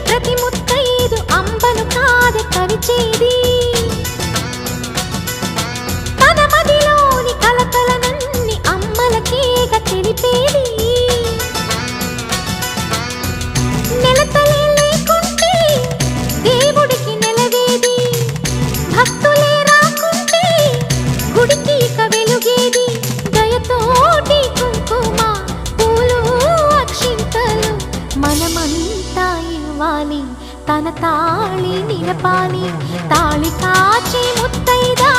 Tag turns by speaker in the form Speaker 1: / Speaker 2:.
Speaker 1: ప్రతి ముత్తైదు అంబను కాదే కరిచేది తన మదిలోని కలకలనన్ని అమ్మలకేగ తెలిపేది నెలతలే లేకుంటే దేవుడికి నెలవేది భక్తులే రాకుంటే గుడికి ఇక వెలుగేది దయతోటి కుంకుమ పూలు అక్షింతలు మనమంతా ఇవ్వాలి తన తాళి నిలపాలి తాళి కాచి ముత్తైదా